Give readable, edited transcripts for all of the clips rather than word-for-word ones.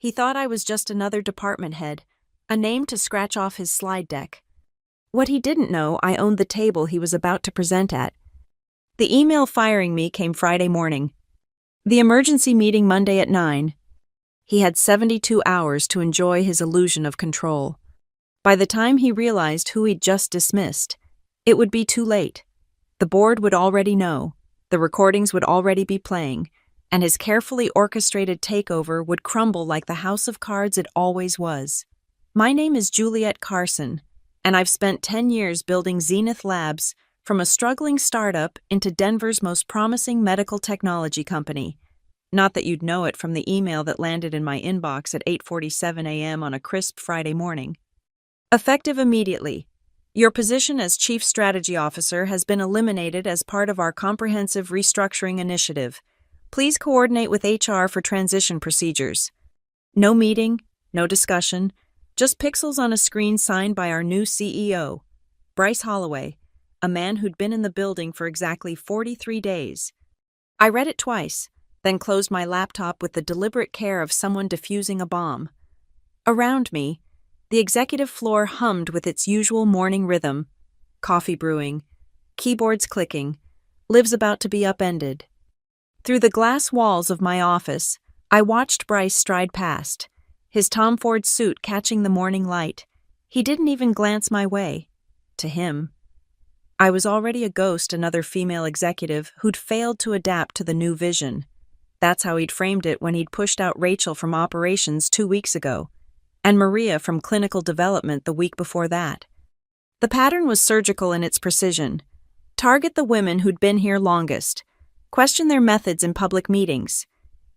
He thought I was just another department head, a name to scratch off his slide deck. What he didn't know, I owned the table he was about to present at. The email firing me came Friday morning. The emergency meeting Monday at 9. He had 72 hours to enjoy his illusion of control. By the time he realized who he'd just dismissed, it would be too late. The board would already know, the recordings would already be playing, and his carefully orchestrated takeover would crumble like the house of cards it always was. My name is Juliet Carson, and I've spent 10 years building Zenith Labs from a struggling startup into Denver's most promising medical technology company. Not that you'd know it from the email that landed in my inbox at 8:47 a.m. on a crisp Friday morning. Effective immediately. Your position as Chief Strategy Officer has been eliminated as part of our comprehensive restructuring initiative. Please coordinate with HR for transition procedures. No meeting, no discussion, just pixels on a screen signed by our new CEO, Bryce Holloway, a man who'd been in the building for exactly 43 days. I read it twice, then closed my laptop with the deliberate care of someone defusing a bomb. Around me, the executive floor hummed with its usual morning rhythm, coffee brewing, keyboards clicking, lives about to be upended. Through the glass walls of my office, I watched Bryce stride past, his Tom Ford suit catching the morning light. He didn't even glance my way. To him, I was already a ghost, another female executive who'd failed to adapt to the new vision. That's how he'd framed it when he'd pushed out Rachel from operations 2 weeks ago, and Maria from clinical development the week before that. The pattern was surgical in its precision. Target the women who'd been here longest, question their methods in public meetings,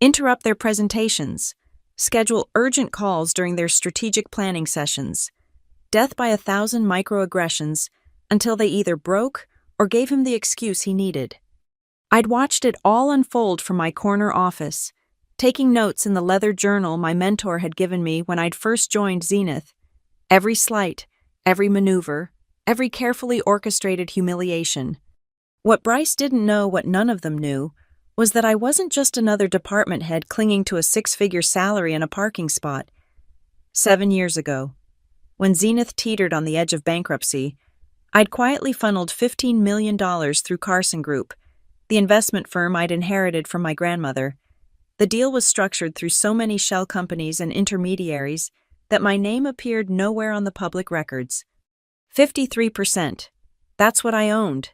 interrupt their presentations, schedule urgent calls during their strategic planning sessions. Death by 1,000 microaggressions until they either broke or gave him the excuse he needed. I'd watched it all unfold from my corner office, taking notes in the leather journal my mentor had given me when I'd first joined Zenith. Every slight, every maneuver, every carefully orchestrated humiliation. What Bryce didn't know, what none of them knew, was that I wasn't just another department head clinging to a 6-figure salary and a parking spot. 7 years ago, when Zenith teetered on the edge of bankruptcy, I'd quietly funneled $15 million through Carson Group, the investment firm I'd inherited from my grandmother. The deal was structured through so many shell companies and intermediaries that my name appeared nowhere on the public records. 53%. That's what I owned.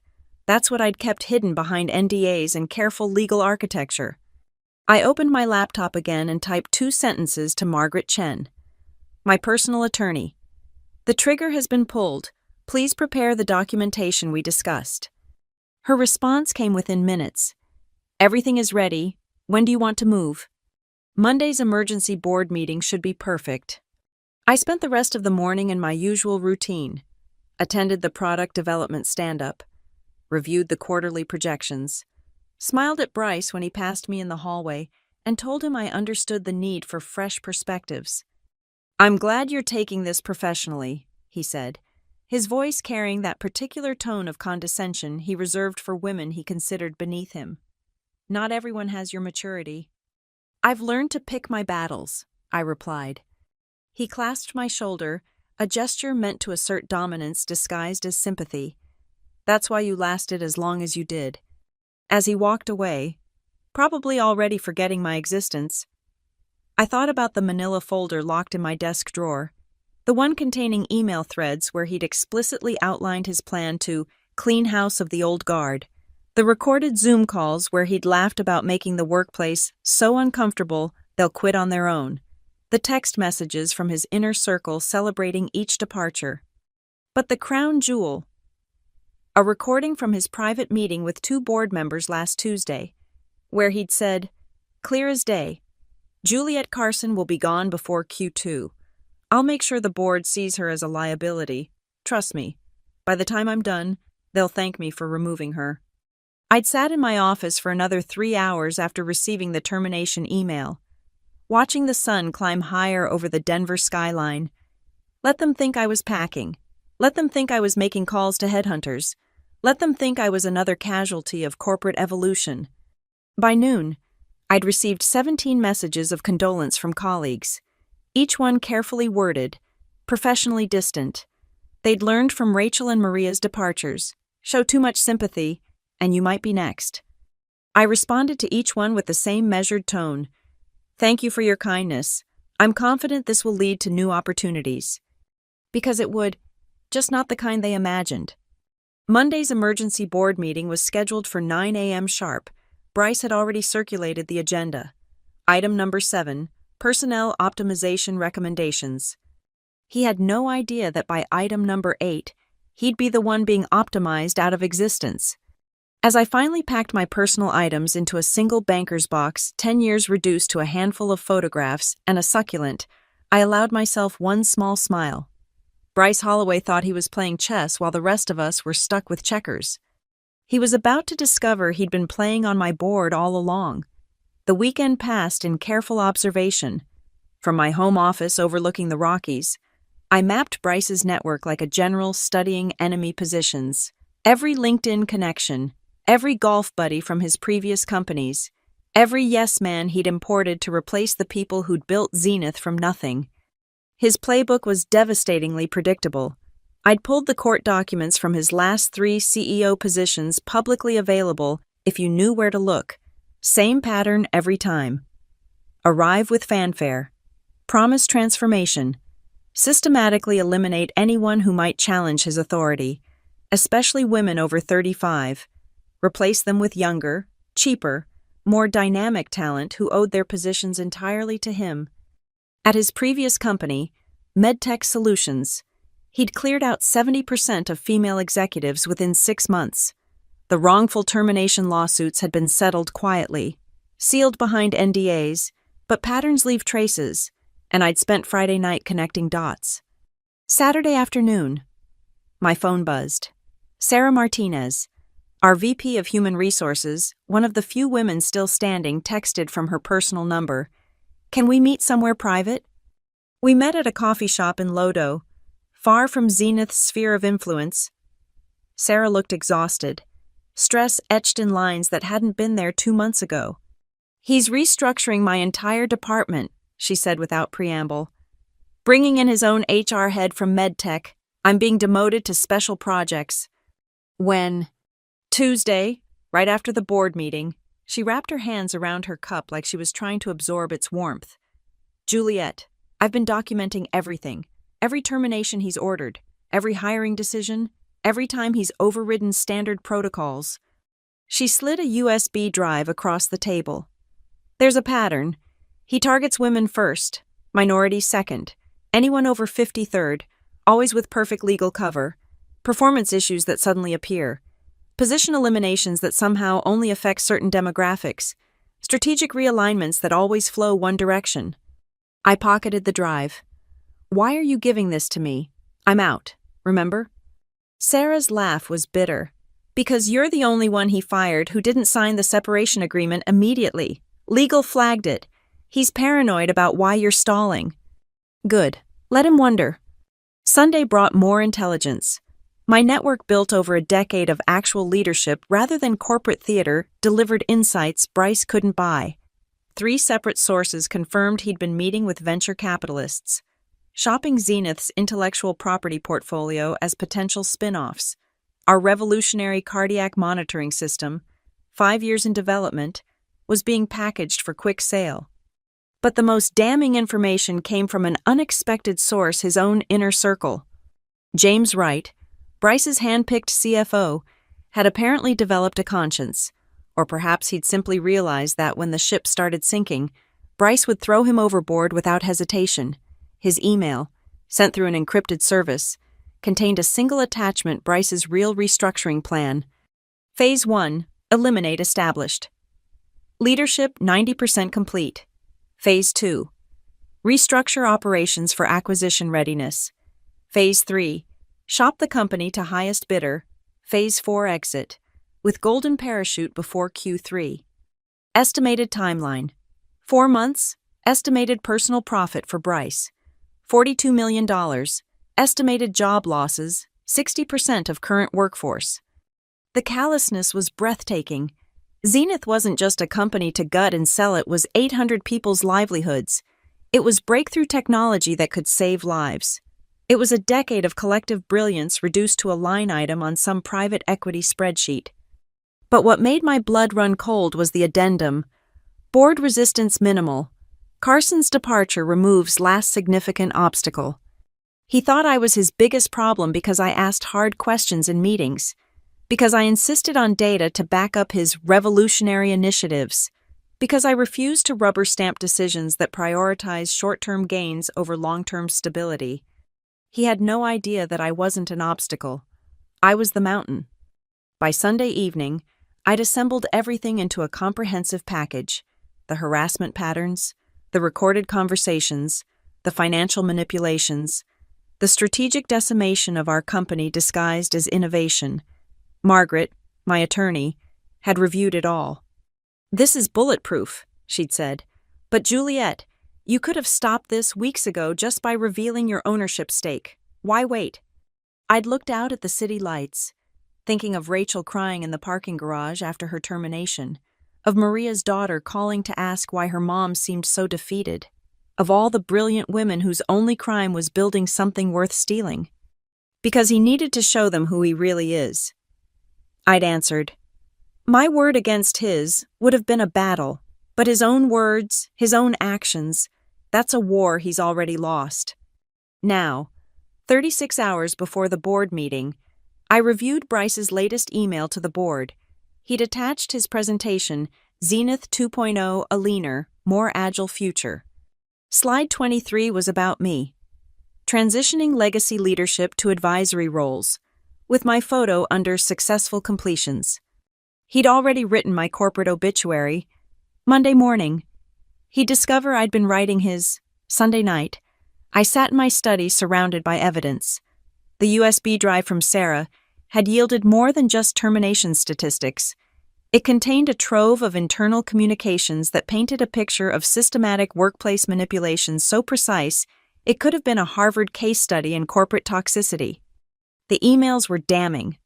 That's what I'd kept hidden behind NDAs and careful legal architecture. I opened my laptop again and typed 2 sentences to Margaret Chen, my personal attorney. The trigger has been pulled. Please prepare the documentation we discussed. Her response came within minutes. Everything is ready. When do you want to move? Monday's emergency board meeting should be perfect. I spent the rest of the morning in my usual routine. Attended the product development stand-up. Reviewed the quarterly projections. Smiled at Bryce when he passed me in the hallway and told him I understood the need for fresh perspectives. I'm glad you're taking this professionally, he said, his voice carrying that particular tone of condescension he reserved for women he considered beneath him. Not everyone has your maturity. I've learned to pick my battles, I replied. He clasped my shoulder, a gesture meant to assert dominance disguised as sympathy. That's why you lasted as long as you did. As he walked away, probably already forgetting my existence, I thought about the manila folder locked in my desk drawer, the one containing email threads where he'd explicitly outlined his plan to clean house of the old guard, the recorded Zoom calls where he'd laughed about making the workplace so uncomfortable they'll quit on their own, the text messages from his inner circle celebrating each departure. But the crown jewel, a recording from his private meeting with 2 board members last Tuesday, where he'd said, clear as day, Juliet Carson will be gone before Q2. I'll make sure the board sees her as a liability. Trust me, by the time I'm done, they'll thank me for removing her. I'd sat in my office for another 3 hours after receiving the termination email, watching the sun climb higher over the Denver skyline. Let them think I was packing. Let them think I was making calls to headhunters. Let them think I was another casualty of corporate evolution. By noon, I'd received 17 messages of condolence from colleagues, each one carefully worded, professionally distant. They'd learned from Rachel and Maria's departures. Show too much sympathy, and you might be next. I responded to each one with the same measured tone. Thank you for your kindness. I'm confident this will lead to new opportunities. Because it would, just not the kind they imagined. Monday's emergency board meeting was scheduled for 9 a.m. sharp. Bryce had already circulated the agenda. Item number 7, Personnel Optimization Recommendations. He had no idea that by item number 8, he'd be the one being optimized out of existence. As I finally packed my personal items into a single banker's box, 10 years reduced to a handful of photographs and a succulent, I allowed myself one small smile. Bryce Holloway thought he was playing chess while the rest of us were stuck with checkers. He was about to discover he'd been playing on my board all along. The weekend passed in careful observation. From my home office overlooking the Rockies, I mapped Bryce's network like a general studying enemy positions. Every LinkedIn connection, every golf buddy from his previous companies, every yes man he'd imported to replace the people who'd built Zenith from nothing. His playbook was devastatingly predictable. I'd pulled the court documents from his last 3 CEO positions publicly available if you knew where to look. Same pattern every time. Arrive with fanfare. Promise transformation. Systematically eliminate anyone who might challenge his authority, especially women over 35. Replace them with younger, cheaper, more dynamic talent who owed their positions entirely to him. At his previous company, MedTech Solutions, he'd cleared out 70% of female executives within 6 months. The wrongful termination lawsuits had been settled quietly, sealed behind NDAs, but patterns leave traces, and I'd spent Friday night connecting dots. Saturday afternoon, my phone buzzed. Sarah Martinez, our VP of Human Resources, one of the few women still standing, texted from her personal number. Can we meet somewhere private? We met at a coffee shop in Lodo, far from Zenith's sphere of influence. Sarah looked exhausted, stress etched in lines that hadn't been there 2 months ago. He's restructuring my entire department, she said without preamble. Bringing in his own HR head from MedTech, I'm being demoted to special projects. When? Tuesday, right after the board meeting, she wrapped her hands around her cup like she was trying to absorb its warmth. Juliet, I've been documenting everything. Every termination he's ordered, every hiring decision, every time he's overridden standard protocols. She slid a USB drive across the table. There's a pattern. He targets women first, minorities second, anyone over 50 third, always with perfect legal cover, performance issues that suddenly appear, position eliminations that somehow only affect certain demographics, strategic realignments that always flow one direction. I pocketed the drive. Why are you giving this to me? I'm out, remember? Sarah's laugh was bitter. Because you're the only one he fired who didn't sign the separation agreement immediately. Legal flagged it. He's paranoid about why you're stalling. Good. Let him wonder. Sunday brought more intelligence. My network, built over a decade of actual leadership rather than corporate theater, delivered insights Bryce couldn't buy. 3 separate sources confirmed he'd been meeting with venture capitalists, shopping Zenith's intellectual property portfolio as potential spin-offs. Our revolutionary cardiac monitoring system, 5 years in development, was being packaged for quick sale. But the most damning information came from an unexpected source, his own inner circle. James Wright, Bryce's hand-picked CFO, had apparently developed a conscience, or perhaps he'd simply realized that when the ship started sinking, Bryce would throw him overboard without hesitation. His email, sent through an encrypted service, contained a single attachment: Bryce's real restructuring plan. Phase 1, eliminate established. Leadership 90% complete. Phase 2, restructure operations for acquisition readiness. Phase 3, shop the company to highest bidder. Phase 4, exit, with golden parachute before Q3. Estimated timeline: 4 months, estimated personal profit for Bryce, $42 million, estimated job losses, 60% of current workforce. The callousness was breathtaking. Zenith wasn't just a company to gut and sell, it was 800 people's livelihoods. It was breakthrough technology that could save lives. It was a decade of collective brilliance reduced to a line item on some private equity spreadsheet. But what made my blood run cold was the addendum. Board resistance minimal. Carson's departure removes last significant obstacle. He thought I was his biggest problem because I asked hard questions in meetings, because I insisted on data to back up his revolutionary initiatives, because I refused to rubber stamp decisions that prioritize short-term gains over long-term stability. He had no idea that I wasn't an obstacle. I was the mountain. By Sunday evening, I'd assembled everything into a comprehensive package: the harassment patterns, the recorded conversations, the financial manipulations, the strategic decimation of our company disguised as innovation. Margaret, my attorney, had reviewed it all. "This is bulletproof," she'd said. "But Juliet, you could have stopped this weeks ago just by revealing your ownership stake. Why wait?" I'd looked out at the city lights, thinking of Rachel crying in the parking garage after her termination, of Maria's daughter calling to ask why her mom seemed so defeated, of all the brilliant women whose only crime was building something worth stealing. Because he needed to show them who he really is. I'd answered, my word against his would have been a battle, but his own words, his own actions, that's a war he's already lost. Now, 36 hours before the board meeting, I reviewed Bryce's latest email to the board. He'd attached his presentation, Zenith 2.0, a leaner, more agile future. Slide 23 was about me. Transitioning legacy leadership to advisory roles, with my photo under successful completions. He'd already written my corporate obituary. Monday morning, he'd discover I'd been writing his. Sunday night, I sat in my study surrounded by evidence. The USB drive from Sarah had yielded more than just termination statistics. It contained a trove of internal communications that painted a picture of systematic workplace manipulation so precise it could have been a Harvard case study in corporate toxicity. The emails were damning.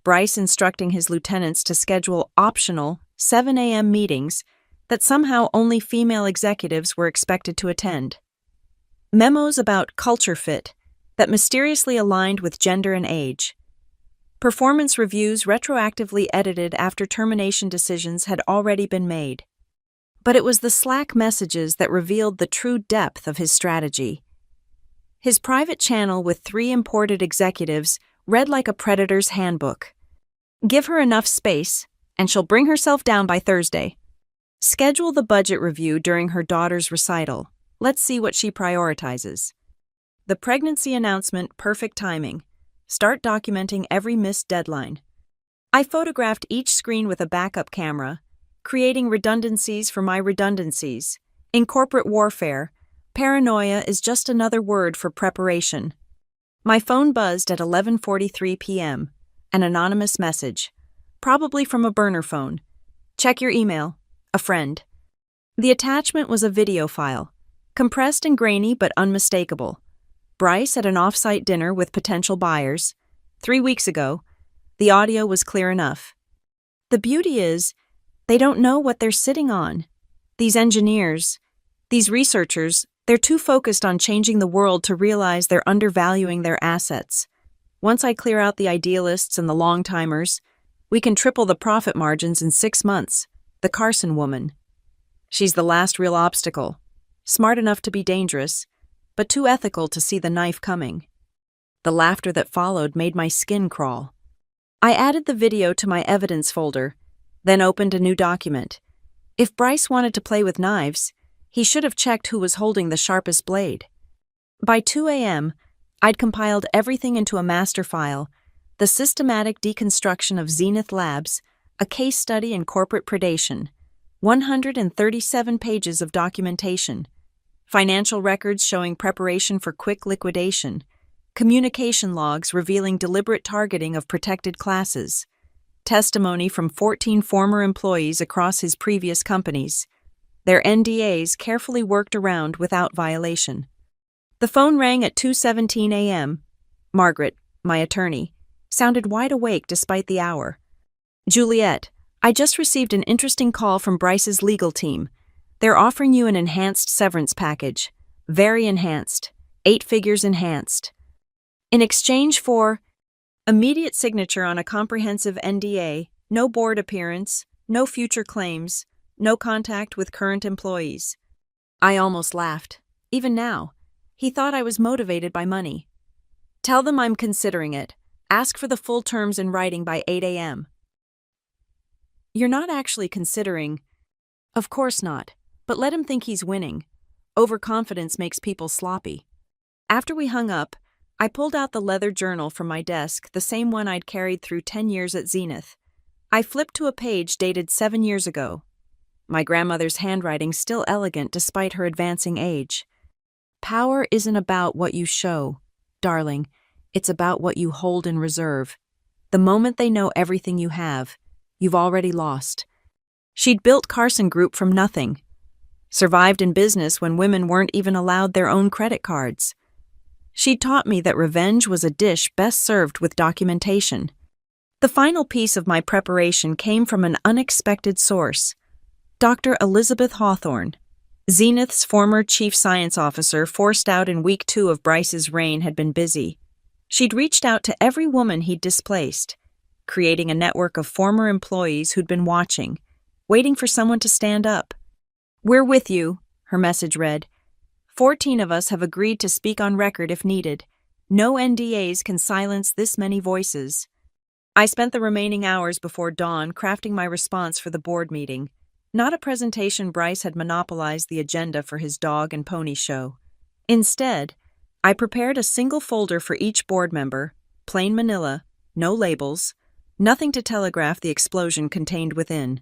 Bryce instructing his lieutenants to schedule optional 7 a.m. meetings that somehow only female executives were expected to attend. Memos about culture fit that mysteriously aligned with gender and age. Performance reviews retroactively edited after termination decisions had already been made. But it was the Slack messages that revealed the true depth of his strategy. His private channel with 3 imported executives read like a predator's handbook. Give her enough space, and she'll bring herself down by Thursday. Schedule the budget review during her daughter's recital. Let's see what she prioritizes. The pregnancy announcement, perfect timing. Start documenting every missed deadline. I photographed each screen with a backup camera, creating redundancies for my redundancies. In corporate warfare, paranoia is just another word for preparation. My phone buzzed at 11:43 p.m. An anonymous message, probably from a burner phone. Check your email. A friend. The attachment was a video file, compressed and grainy but unmistakable. Bryce at an off-site dinner with potential buyers. 3 weeks ago, the audio was clear enough. The beauty is, they don't know what they're sitting on. These engineers, these researchers, they're too focused on changing the world to realize they're undervaluing their assets. Once I clear out the idealists and the long-timers, we can triple the profit margins in 6 months. The Carson woman. She's the last real obstacle. Smart enough to be dangerous, but too ethical to see the knife coming. The laughter that followed made my skin crawl. I added the video to my evidence folder, then opened a new document. If Bryce wanted to play with knives, he should have checked who was holding the sharpest blade. By 2 a.m., I'd compiled everything into a master file, the systematic deconstruction of Zenith Labs, a case study in corporate predation, 137 pages of documentation, financial records showing preparation for quick liquidation, communication logs revealing deliberate targeting of protected classes, testimony from 14 former employees across his previous companies, their NDAs carefully worked around without violation. The phone rang at 2:17 a.m. Margaret, my attorney, sounded wide awake despite the hour. "Juliet, I just received an interesting call from Bryce's legal team. They're offering you an enhanced severance package. Very enhanced. 8 figures enhanced. In exchange for immediate signature on a comprehensive NDA, no board appearance, no future claims, no contact with current employees. I almost laughed. Even now. He thought I was motivated by money. Tell them I'm considering it. Ask for the full terms in writing by 8 a.m. You're not actually considering. Of course not. But let him think he's winning. Overconfidence makes people sloppy. After we hung up, I pulled out the leather journal from my desk, the same one I'd carried through 10 years at Zenith. I flipped to a page dated 7 years ago. My grandmother's handwriting still elegant despite her advancing age. Power isn't about what you show, darling. It's about what you hold in reserve. The moment they know everything you have, you've already lost. She'd built Carson Group from nothing. Survived in business when women weren't even allowed their own credit cards. She taught me that revenge was a dish best served with documentation. The final piece of my preparation came from an unexpected source. Dr. Elizabeth Hawthorne, Zenith's former chief science officer forced out in week 2 of Bryce's reign, had been busy. She'd reached out to every woman he'd displaced, creating a network of former employees who'd been watching, waiting for someone to stand up. "We're with you," her message read. 14 of us have agreed to speak on record if needed. No NDAs can silence this many voices. I spent the remaining hours before dawn crafting my response for the board meeting. Not a presentation Bryce had monopolized the agenda for his dog and pony show. Instead, I prepared a single folder for each board member, plain manila, no labels, nothing to telegraph the explosion contained within.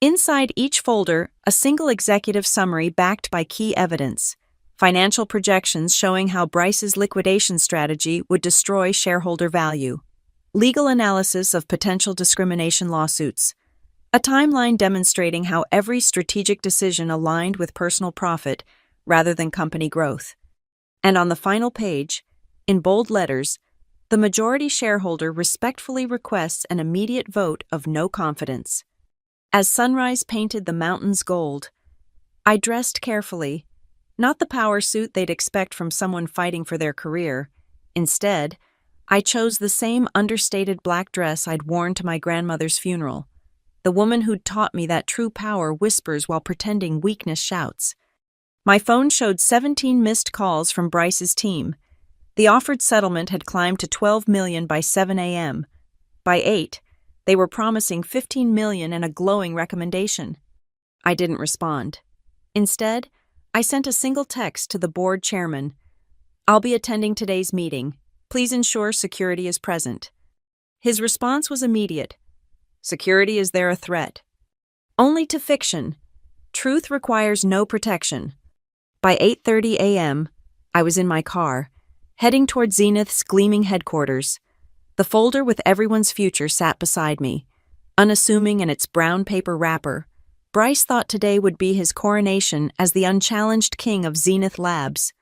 Inside each folder, a single executive summary backed by key evidence, financial projections showing how Bryce's liquidation strategy would destroy shareholder value, legal analysis of potential discrimination lawsuits, a timeline demonstrating how every strategic decision aligned with personal profit rather than company growth. And on the final page, in bold letters, the majority shareholder respectfully requests an immediate vote of no confidence. As sunrise painted the mountains gold, I dressed carefully, not the power suit they'd expect from someone fighting for their career. Instead, I chose the same understated black dress I'd worn to my grandmother's funeral, the woman who'd taught me that true power whispers while pretending weakness shouts. My phone showed 17 missed calls from Bryce's team. The offered settlement had climbed to $12 million by 7 a.m. By 8, they were promising $15 million and a glowing recommendation. I didn't respond. Instead, I sent a single text to the board chairman. "I'll be attending today's meeting. Please ensure security is present." His response was immediate. "Security, is there a threat?" "Only to fiction. Truth requires no protection." By 8:30 a.m., I was in my car, heading toward Zenith's gleaming headquarters. The folder with everyone's future sat beside me, unassuming in its brown paper wrapper. Bryce thought today would be his coronation as the unchallenged king of Zenith Labs.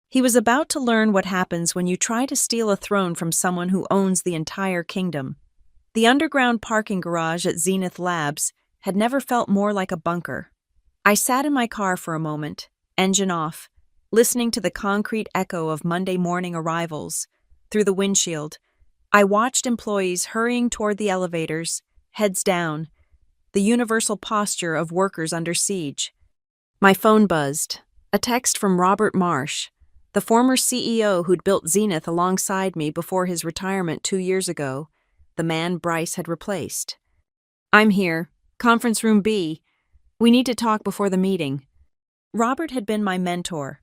He was about to learn what happens when you try to steal a throne from someone who owns the entire kingdom. The underground parking garage at Zenith Labs had never felt more like a bunker. I sat in my car for a moment, engine off, listening to the concrete echo of Monday morning arrivals. Through the windshield, I watched employees hurrying toward the elevators, heads down, the universal posture of workers under siege. My phone buzzed, a text from Robert Marsh, the former CEO who'd built Zenith alongside me before his retirement 2 years ago, the man Bryce had replaced. "I'm here, conference room B. We need to talk before the meeting." Robert had been my mentor,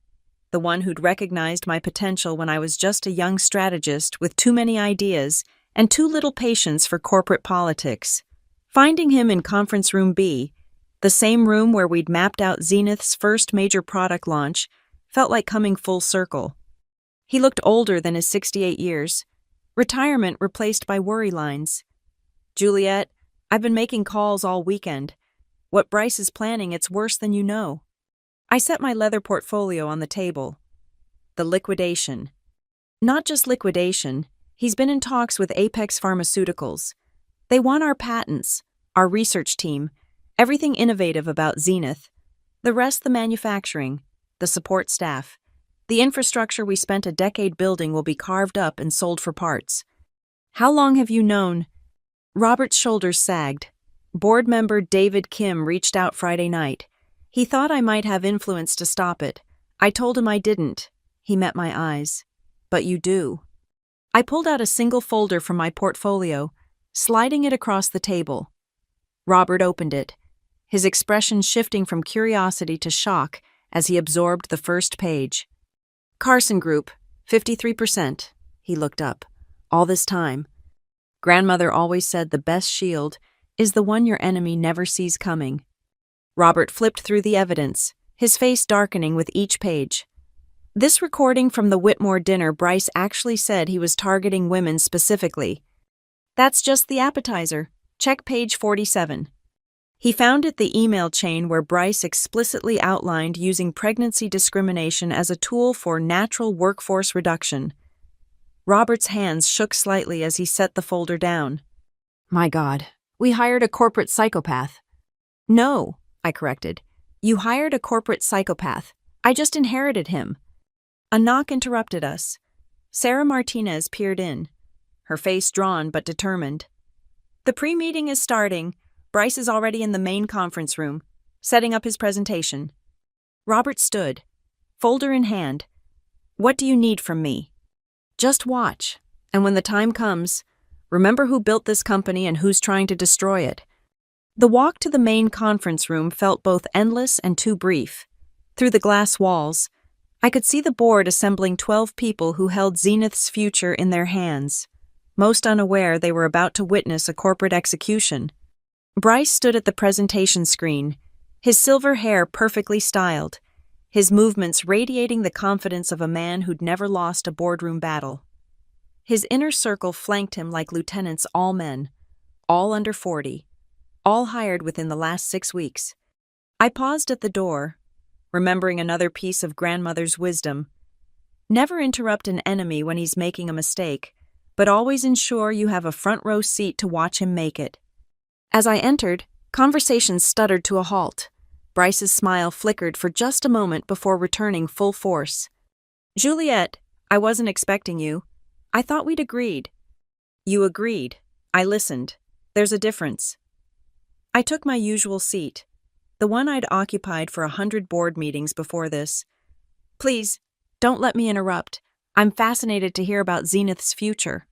the one who'd recognized my potential when I was just a young strategist with too many ideas and too little patience for corporate politics. Finding him in conference room B, the same room where we'd mapped out Zenith's first major product launch, felt like coming full circle. He looked older than his 68 years, retirement replaced by worry lines. "Juliet, I've been making calls all weekend. What Bryce is planning, it's worse than you know." I set my leather portfolio on the table. The liquidation. Not just liquidation, he's been in talks with Apex Pharmaceuticals. They want our patents, our research team, everything innovative about Zenith. The rest the manufacturing, the support staff. The infrastructure we spent a decade building will be carved up and sold for parts. How long have you known? Robert's shoulders sagged. Board member David Kim reached out Friday night. He thought I might have influence to stop it. I told him I didn't. He met my eyes. But you do. I pulled out a single folder from my portfolio, sliding it across the table. Robert opened it, his expression shifting from curiosity to shock as he absorbed the first page. Carson Group, 53%. He looked up. All this time. Grandmother always said the best shield is the one your enemy never sees coming. Robert flipped through the evidence, his face darkening with each page. This recording from the Whitmore dinner, Bryce actually said he was targeting women specifically. That's just the appetizer. Check page 47. He founded the email chain where Bryce explicitly outlined using pregnancy discrimination as a tool for natural workforce reduction. Robert's hands shook slightly as he set the folder down. My God, we hired a corporate psychopath. No, I corrected. You hired a corporate psychopath. I just inherited him. A knock interrupted us. Sarah Martinez peered in, her face drawn but determined. The pre-meeting is starting. Bryce is already in the main conference room, setting up his presentation. Robert stood, folder in hand. What do you need from me? Just watch, and when the time comes, remember who built this company and who's trying to destroy it. The walk to the main conference room felt both endless and too brief. Through the glass walls, I could see the board assembling 12 people who held Zenith's future in their hands, most unaware they were about to witness a corporate execution. Bryce stood at the presentation screen, his silver hair perfectly styled, his movements radiating the confidence of a man who'd never lost a boardroom battle. His inner circle flanked him like lieutenants, all men, all under 40, all hired within the last 6 weeks. I paused at the door, remembering another piece of grandmother's wisdom. Never interrupt an enemy when he's making a mistake, but always ensure you have a front row seat to watch him make it. As I entered, conversation stuttered to a halt. Bryce's smile flickered for just a moment before returning full force. Juliet, I wasn't expecting you. I thought we'd agreed. You agreed. I listened. There's a difference. I took my usual seat, the one I'd occupied for 100 board meetings before this. Please, don't let me interrupt. I'm fascinated to hear about Zenith's future.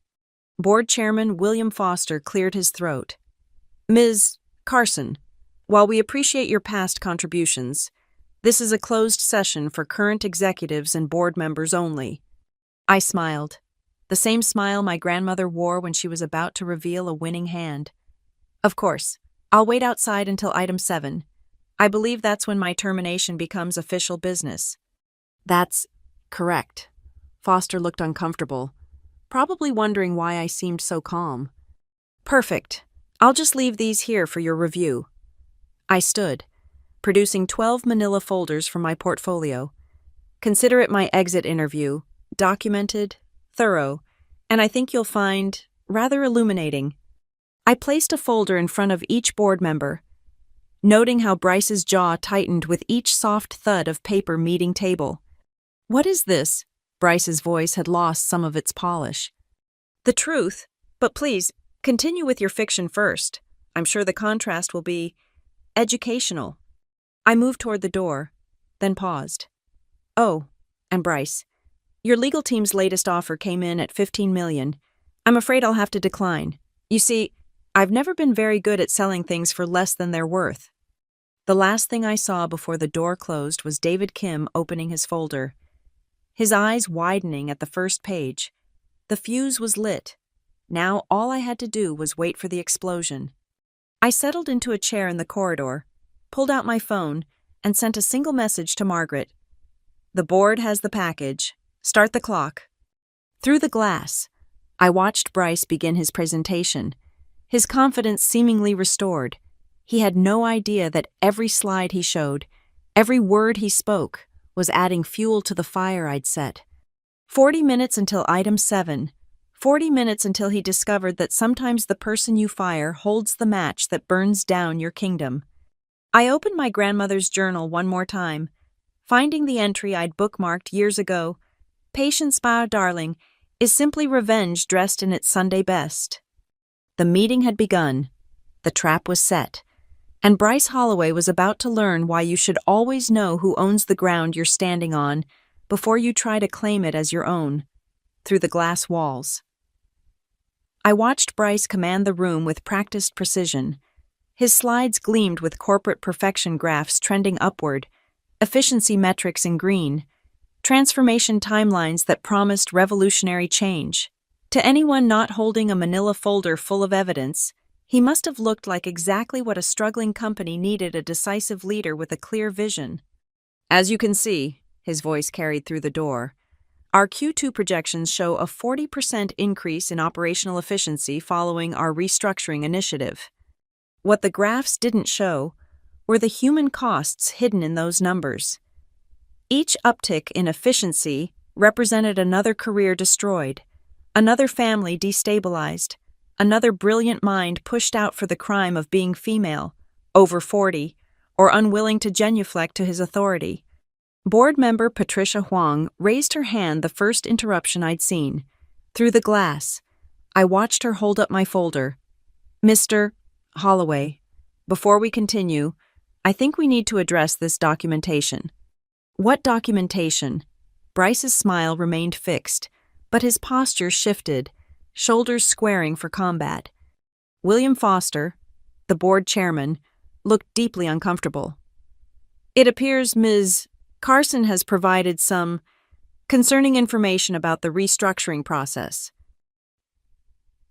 Board Chairman William Foster cleared his throat. Ms. Carson, while we appreciate your past contributions, this is a closed session for current executives and board members only. I smiled, the same smile my grandmother wore when she was about to reveal a winning hand. Of course, I'll wait outside until item 7. I believe that's when my termination becomes official business. That's correct. Foster looked uncomfortable, probably wondering why I seemed so calm. Perfect. I'll just leave these here for your review. I stood, producing 12 manila folders from my portfolio. Consider it my exit interview, documented, thorough, and I think you'll find rather illuminating. I placed a folder in front of each board member, noting how Bryce's jaw tightened with each soft thud of paper meeting table. What is this? Bryce's voice had lost some of its polish. The truth, but please, continue with your fiction first. I'm sure the contrast will be educational. I moved toward the door, then paused. Oh, and Bryce, your legal team's latest offer came in at $15 million. I'm afraid I'll have to decline. You see, I've never been very good at selling things for less than they're worth. The last thing I saw before the door closed was David Kim opening his folder, his eyes widening at the first page. The fuse was lit. Now all I had to do was wait for the explosion. I settled into a chair in the corridor, pulled out my phone, and sent a single message to Margaret. The board has the package. Start the clock. Through the glass, I watched Bryce begin his presentation, his confidence seemingly restored. He had no idea that every slide he showed, every word he spoke, was adding fuel to the fire I'd set. 40 minutes until item 7. 40 minutes until he discovered that sometimes the person you fire holds the match that burns down your kingdom. I opened my grandmother's journal one more time, finding the entry I'd bookmarked years ago. Patience, my darling, is simply revenge dressed in its Sunday best. The meeting had begun. The trap was set. And Bryce Holloway was about to learn why you should always know who owns the ground you're standing on before you try to claim it as your own, through the glass walls. I watched Bryce command the room with practiced precision. His slides gleamed with corporate perfection graphs trending upward, efficiency metrics in green, transformation timelines that promised revolutionary change. To anyone not holding a manila folder full of evidence, he must have looked like exactly what a struggling company needed: a decisive leader with a clear vision. As you can see, his voice carried through the door, our Q2 projections show a 40% increase in operational efficiency following our restructuring initiative. What the graphs didn't show were the human costs hidden in those numbers. Each uptick in efficiency represented another career destroyed, another family destabilized, another brilliant mind pushed out for the crime of being female, over 40, or unwilling to genuflect to his authority. Board member Patricia Huang raised her hand the first interruption I'd seen. Through the glass, I watched her hold up my folder. Mr. Holloway, before we continue, I think we need to address this documentation. What documentation? Bryce's smile remained fixed, but his posture shifted, shoulders squaring for combat. William Foster, the board chairman, looked deeply uncomfortable. It appears Ms. Carson has provided some concerning information about the restructuring process.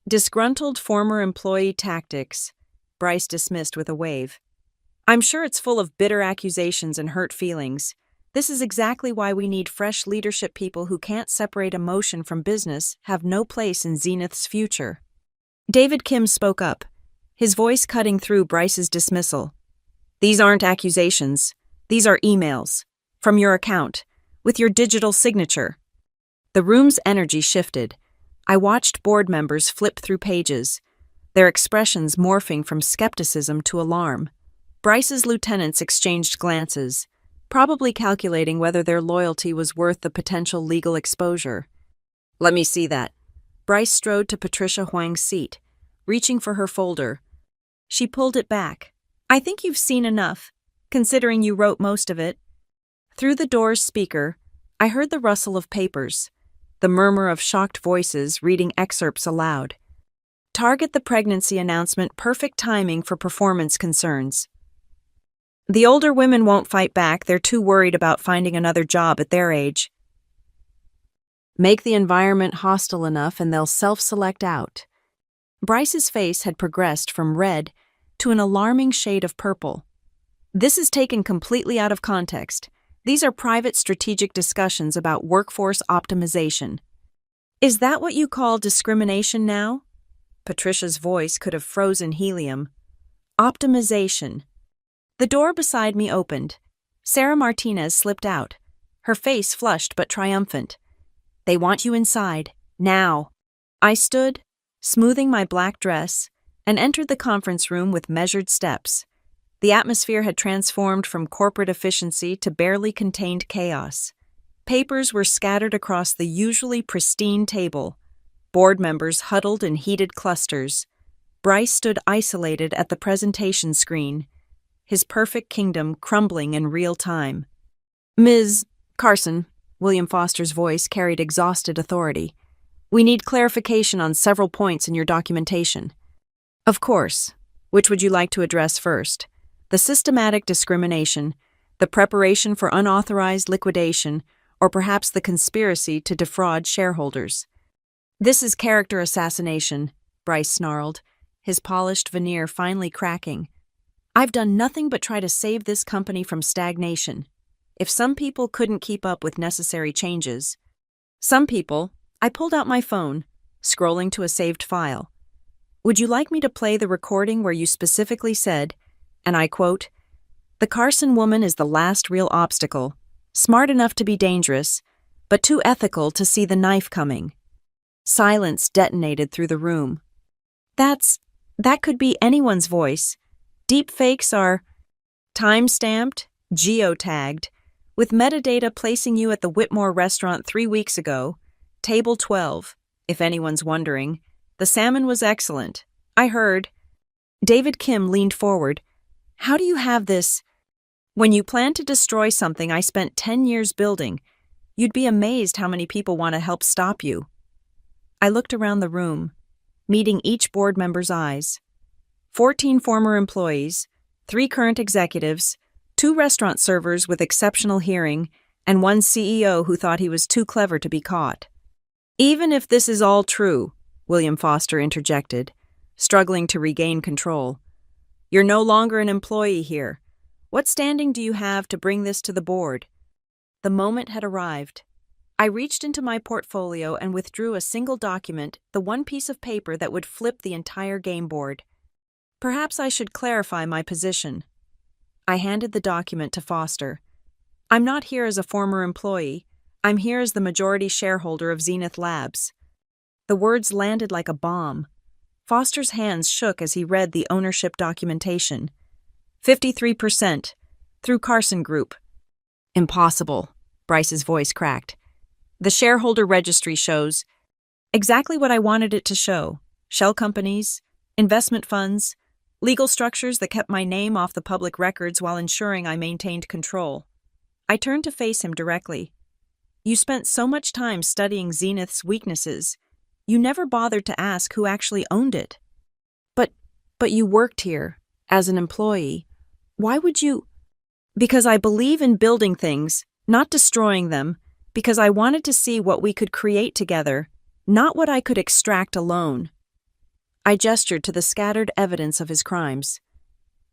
Disgruntled former employee tactics, Bryce dismissed with a wave. I'm sure it's full of bitter accusations and hurt feelings. This is exactly why we need fresh leadership. People who can't separate emotion from business have no place in Zenith's future. David Kim spoke up, his voice cutting through Bryce's dismissal. These aren't accusations. These are emails. From your account, with your digital signature. The room's energy shifted. I watched board members flip through pages, their expressions morphing from skepticism to alarm. Bryce's lieutenants exchanged glances, probably calculating whether their loyalty was worth the potential legal exposure. Let me see that. Bryce strode to Patricia Huang's seat, reaching for her folder. She pulled it back. I think you've seen enough, considering you wrote most of it. Through the door's speaker, I heard the rustle of papers, the murmur of shocked voices reading excerpts aloud. Target the pregnancy announcement, perfect timing for performance concerns. The older women won't fight back, they're too worried about finding another job at their age. Make the environment hostile enough and they'll self-select out. Bryce's face had progressed from red to an alarming shade of purple. This is taken completely out of context. These are private strategic discussions about workforce optimization. Is that what you call discrimination now? Patricia's voice could have frozen helium. Optimization. The door beside me opened. Sarah Martinez slipped out, her face flushed but triumphant. They want you inside, now. I stood, smoothing my black dress, and entered the conference room with measured steps. The atmosphere had transformed from corporate efficiency to barely contained chaos. Papers were scattered across the usually pristine table. Board members huddled in heated clusters. Bryce stood isolated at the presentation screen, his perfect kingdom crumbling in real time. Ms. Carson, William Foster's voice carried exhausted authority. We need clarification on several points in your documentation. Of course. Which would you like to address first? The systematic discrimination, the preparation for unauthorized liquidation, or perhaps the conspiracy to defraud shareholders. This is character assassination, Bryce snarled, his polished veneer finally cracking. I've done nothing but try to save this company from stagnation. If some people couldn't keep up with necessary changes, I pulled out my phone, scrolling to a saved file. Would you like me to play the recording where you specifically said, and I quote, "The Carson woman is the last real obstacle, smart enough to be dangerous, but too ethical to see the knife coming." Silence detonated through the room. That could be anyone's voice. Deep fakes are time-stamped, geotagged, with metadata placing you at the Whitmore restaurant 3 weeks ago. Table 12, if anyone's wondering. The salmon was excellent. I heard. David Kim leaned forward. How do you have this? When you plan to destroy something I spent 10 years building, you'd be amazed how many people want to help stop you. I looked around the room, meeting each board member's eyes. 14 former employees, 3 current executives, 2 restaurant servers with exceptional hearing, and 1 CEO who thought he was too clever to be caught. Even if this is all true, William Foster interjected, struggling to regain control. You're no longer an employee here. What standing do you have to bring this to the board? The moment had arrived. I reached into my portfolio and withdrew a single document, the one piece of paper that would flip the entire game board. Perhaps I should clarify my position. I handed the document to Foster. I'm not here as a former employee. I'm here as the majority shareholder of Zenith Labs. The words landed like a bomb. Foster's hands shook as he read the ownership documentation. 53%, through Carson Group. Impossible, Bryce's voice cracked. The shareholder registry shows exactly what I wanted it to show. Shell companies, investment funds, legal structures that kept my name off the public records while ensuring I maintained control. I turned to face him directly. You spent so much time studying Zenith's weaknesses, you never bothered to ask who actually owned it. But you worked here, as an employee. Why would you? Because I believe in building things, not destroying them, because I wanted to see what we could create together, not what I could extract alone. I gestured to the scattered evidence of his crimes.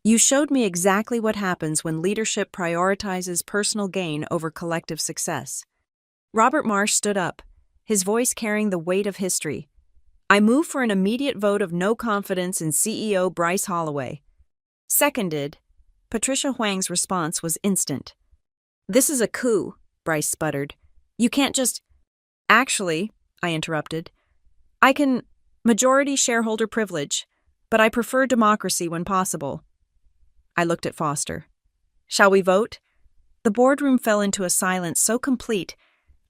You showed me exactly what happens when leadership prioritizes personal gain over collective success. Robert Marsh stood up, his voice carrying the weight of history. I move for an immediate vote of no confidence in CEO Bryce Holloway. Seconded. Patricia Huang's response was instant. This is a coup, Bryce sputtered. You can't just… Actually, I interrupted, I can… majority shareholder privilege, but I prefer democracy when possible. I looked at Foster. Shall we vote? The boardroom fell into a silence so complete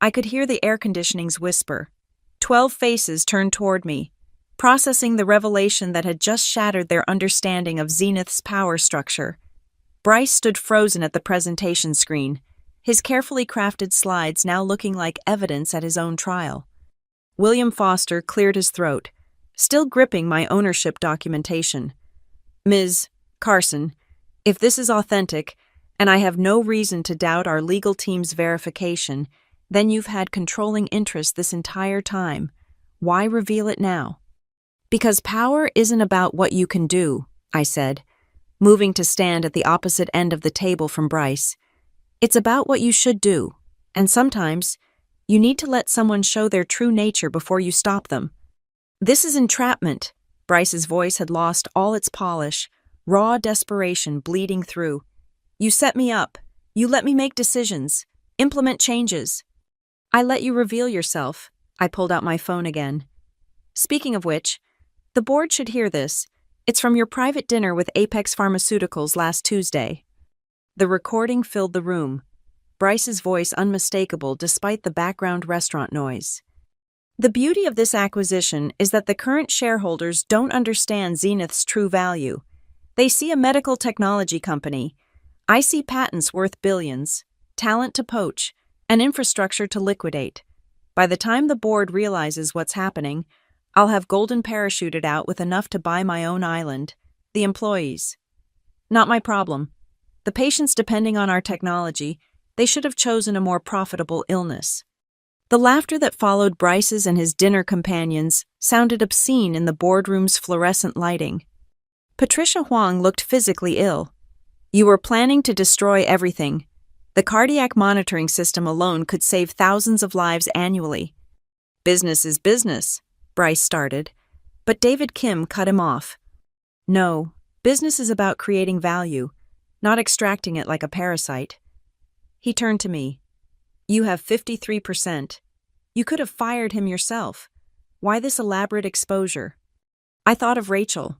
I could hear the air conditionings whisper. 12 faces turned toward me, processing the revelation that had just shattered their understanding of Zenith's power structure. Bryce stood frozen at the presentation screen, his carefully crafted slides now looking like evidence at his own trial. William Foster cleared his throat, still gripping my ownership documentation. Ms. Carson, if this is authentic, and I have no reason to doubt our legal team's verification, then you've had controlling interest this entire time. Why reveal it now? Because power isn't about what you can do, I said, moving to stand at the opposite end of the table from Bryce. It's about what you should do, and sometimes you need to let someone show their true nature before you stop them. This is entrapment. Bryce's voice had lost all its polish, raw desperation bleeding through. You set me up. You let me make decisions, implement changes. I let you reveal yourself. I pulled out my phone again. Speaking of which, the board should hear this. It's from your private dinner with Apex Pharmaceuticals last Tuesday. The recording filled the room, Bryce's voice unmistakable despite the background restaurant noise. The beauty of this acquisition is that the current shareholders don't understand Zenith's true value. They see a medical technology company. I see patents worth billions, talent to poach, and infrastructure to liquidate. By the time the board realizes what's happening, I'll have golden parachuted out with enough to buy my own island, the employees. Not my problem. The patients depending on our technology, they should have chosen a more profitable illness. The laughter that followed Bryce's and his dinner companions sounded obscene in the boardroom's fluorescent lighting. Patricia Huang looked physically ill. You were planning to destroy everything. The cardiac monitoring system alone could save thousands of lives annually. Business is business, Bryce started, but David Kim cut him off. No, business is about creating value, not extracting it like a parasite. He turned to me. You have 53%. You could have fired him yourself. Why this elaborate exposure? I thought of Rachel,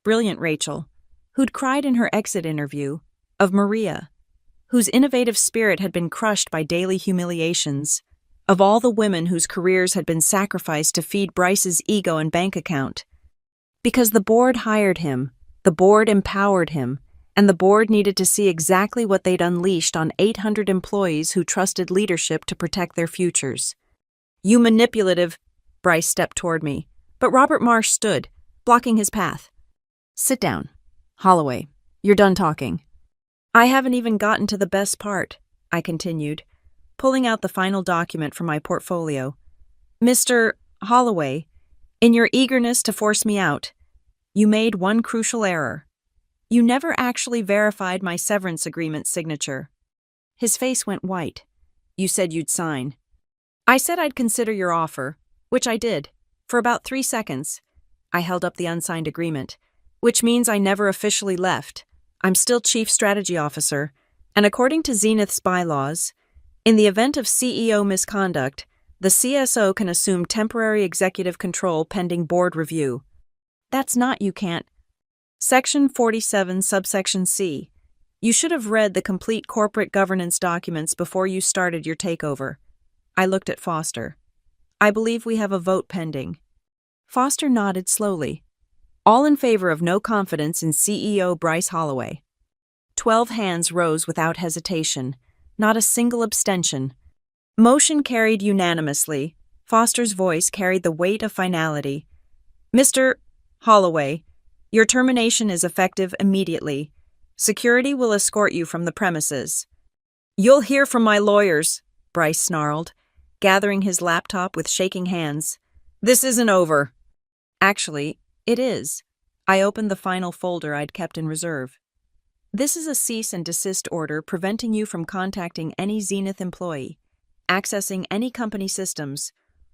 brilliant Rachel, who'd cried in her exit interview, of Maria, whose innovative spirit had been crushed by daily humiliations, of all the women whose careers had been sacrificed to feed Bryce's ego and bank account. Because the board hired him, the board empowered him, and the board needed to see exactly what they'd unleashed on 800 employees who trusted leadership to protect their futures. You manipulative, Bryce stepped toward me, but Robert Marsh stood, blocking his path. Sit down. Holloway, you're done talking. I haven't even gotten to the best part, I continued, pulling out the final document from my portfolio. Mr. Holloway, in your eagerness to force me out, you made one crucial error. You never actually verified my severance agreement signature. His face went white. You said you'd sign. I said I'd consider your offer, which I did, for about 3 seconds. I held up the unsigned agreement, which means I never officially left. I'm still Chief Strategy Officer, and according to Zenith's bylaws, in the event of CEO misconduct, the CSO can assume temporary executive control pending board review. That's not you can't. Section 47, subsection C. You should have read the complete corporate governance documents before you started your takeover. I looked at Foster. I believe we have a vote pending. Foster nodded slowly. All in favor of no confidence in CEO Bryce Holloway. 12 hands rose without hesitation, not a single abstention. Motion carried unanimously. Foster's voice carried the weight of finality. Mr. Holloway, your termination is effective immediately. Security will escort you from the premises. You'll hear from my lawyers, Bryce snarled, gathering his laptop with shaking hands. This isn't over. Actually, it is. I opened the final folder I'd kept in reserve. This is a cease and desist order preventing you from contacting any Zenith employee, accessing any company systems,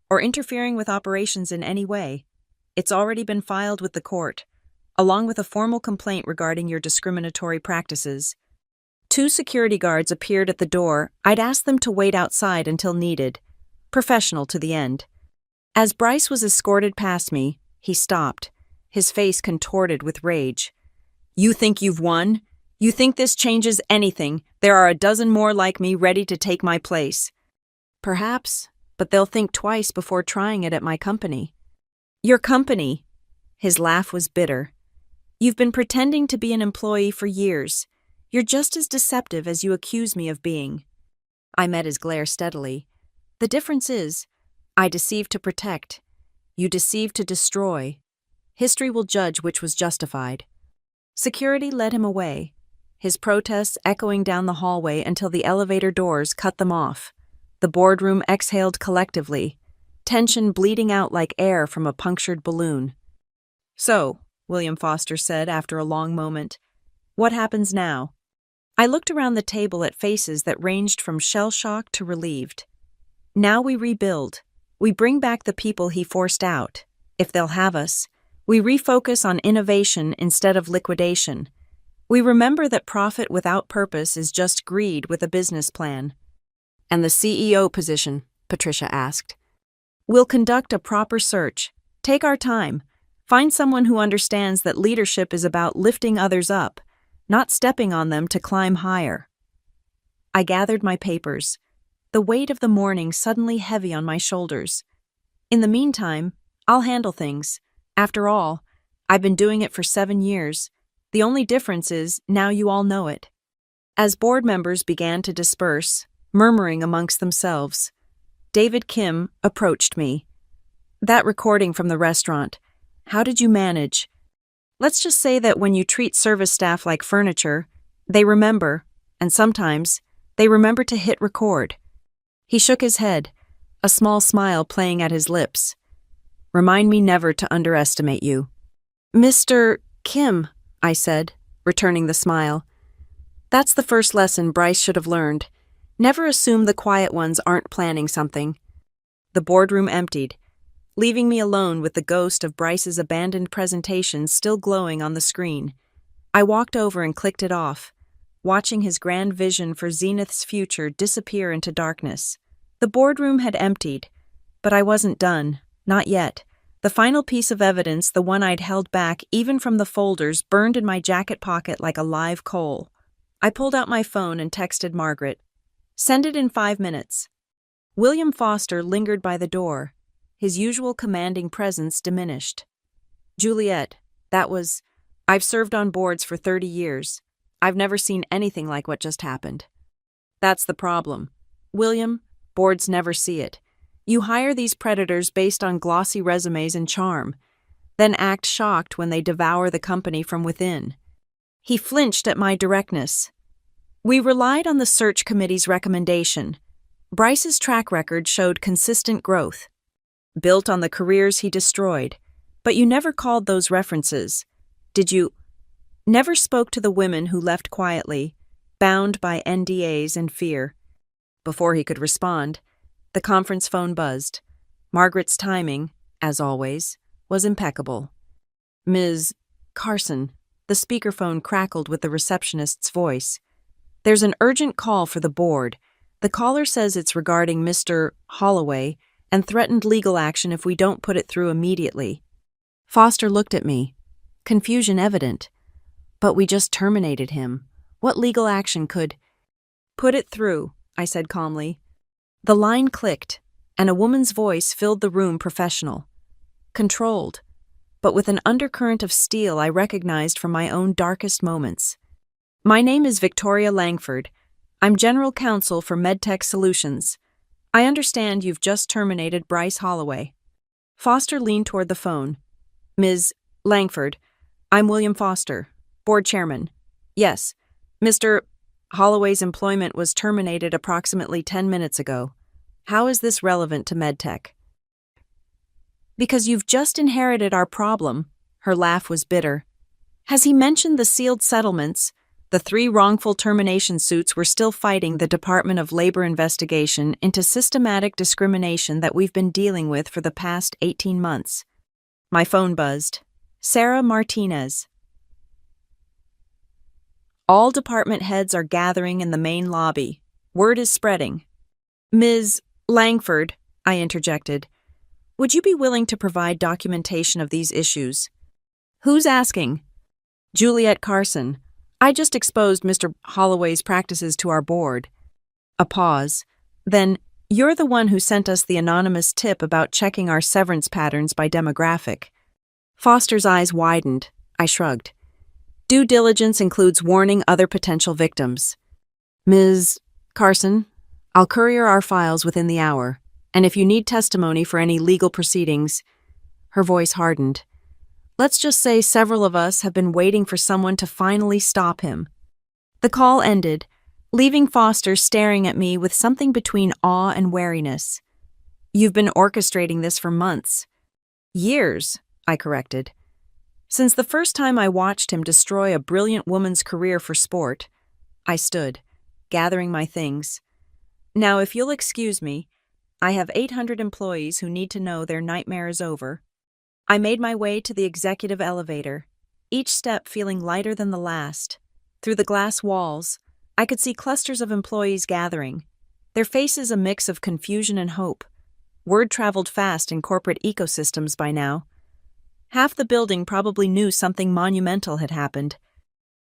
or interfering with operations in any way. It's already been filed with the court, along with a formal complaint regarding your discriminatory practices. 2 security guards appeared at the door. I'd asked them to wait outside until needed, professional to the end. As Bryce was escorted past me, he stopped, his face contorted with rage. You think you've won? You think this changes anything? There are a dozen more like me ready to take my place. Perhaps, but they'll think twice before trying it at my company. Your company? His laugh was bitter. You've been pretending to be an employee for years. You're just as deceptive as you accuse me of being. I met his glare steadily. The difference is, I deceived to protect. You deceived to destroy. History will judge which was justified. Security led him away, his protests echoing down the hallway until the elevator doors cut them off. The boardroom exhaled collectively, tension bleeding out like air from a punctured balloon. So, William Foster said after a long moment, what happens now? I looked around the table at faces that ranged from shell-shocked to relieved. Now we rebuild. We bring back the people he forced out, if they'll have us. We refocus on innovation instead of liquidation. We remember that profit without purpose is just greed with a business plan. And the CEO position, Patricia asked. We'll conduct a proper search. Take our time. Find someone who understands that leadership is about lifting others up, not stepping on them to climb higher. I gathered my papers, the weight of the morning suddenly heavy on my shoulders. In the meantime, I'll handle things. After all, I've been doing it for 7 years. The only difference is now you all know it. As board members began to disperse, murmuring amongst themselves, David Kim approached me. That recording from the restaurant, how did you manage? Let's just say that when you treat service staff like furniture, they remember, and sometimes, they remember to hit record. He shook his head, a small smile playing at his lips. Remind me never to underestimate you. Mr. Kim, I said, returning the smile. That's the first lesson Bryce should have learned. Never assume the quiet ones aren't planning something. The boardroom emptied, leaving me alone with the ghost of Bryce's abandoned presentation still glowing on the screen. I walked over and clicked it off, watching his grand vision for Zenith's future disappear into darkness. The boardroom had emptied, but I wasn't done, not yet. The final piece of evidence, the one I'd held back even from the folders, burned in my jacket pocket like a live coal. I pulled out my phone and texted Margaret. "Send it in 5 minutes." William Foster lingered by the door. His usual commanding presence diminished. "Juliet, I've served on boards for 30 years. I've never seen anything like what just happened." "That's the problem. William, boards never see it. You hire these predators based on glossy resumes and charm, then act shocked when they devour the company from within." He flinched at my directness. "We relied on the search committee's recommendation. Bryce's track record showed consistent growth, built on the careers he destroyed. But you never called those references. Did you? Never spoke to the women who left quietly, bound by NDAs and fear." Before he could respond, the conference phone buzzed. Margaret's timing, as always, was impeccable. "Ms. Carson," the speakerphone crackled with the receptionist's voice. "There's an urgent call for the board. The caller says it's regarding Mr. Holloway and threatened legal action if we don't put it through immediately." Foster looked at me, confusion evident. "But we just terminated him. What legal action could—" "Put it through," I said calmly. The line clicked, and a woman's voice filled the room, professional, controlled, but with an undercurrent of steel I recognized from my own darkest moments. "My name is Victoria Langford. I'm General Counsel for MedTech Solutions. I understand you've just terminated Bryce Holloway." Foster leaned toward the phone. "Ms. Langford, I'm William Foster, Board Chairman. Yes, Mr. Holloway's employment was terminated approximately 10 minutes ago. How is this relevant to MedTech?" "Because you've just inherited our problem." Her laugh was bitter. "Has he mentioned the sealed settlements? The 3 wrongful termination suits we're still fighting the Department of Labor investigation into systematic discrimination that we've been dealing with for the past 18 months. My phone buzzed. "Sarah Martinez." "All department heads are gathering in the main lobby. Word is spreading." "Ms. Langford," I interjected, "would you be willing to provide documentation of these issues?" "Who's asking?" "Juliet Carson. I just exposed Mr. Holloway's practices to our board." A pause. "Then, you're the one who sent us the anonymous tip about checking our severance patterns by demographic." Foster's eyes widened. I shrugged. "Due diligence includes warning other potential victims." "Ms. Carson, I'll courier our files within the hour, and if you need testimony for any legal proceedings—" Her voice hardened. "Let's just say several of us have been waiting for someone to finally stop him." The call ended, leaving Foster staring at me with something between awe and wariness. "You've been orchestrating this for months." "Years," I corrected. "Since the first time I watched him destroy a brilliant woman's career for sport." I stood, gathering my things. "Now, if you'll excuse me, I have 800 employees who need to know their nightmare is over." I made my way to the executive elevator, each step feeling lighter than the last. Through the glass walls, I could see clusters of employees gathering, their faces a mix of confusion and hope. Word traveled fast in corporate ecosystems by now. Half the building probably knew something monumental had happened.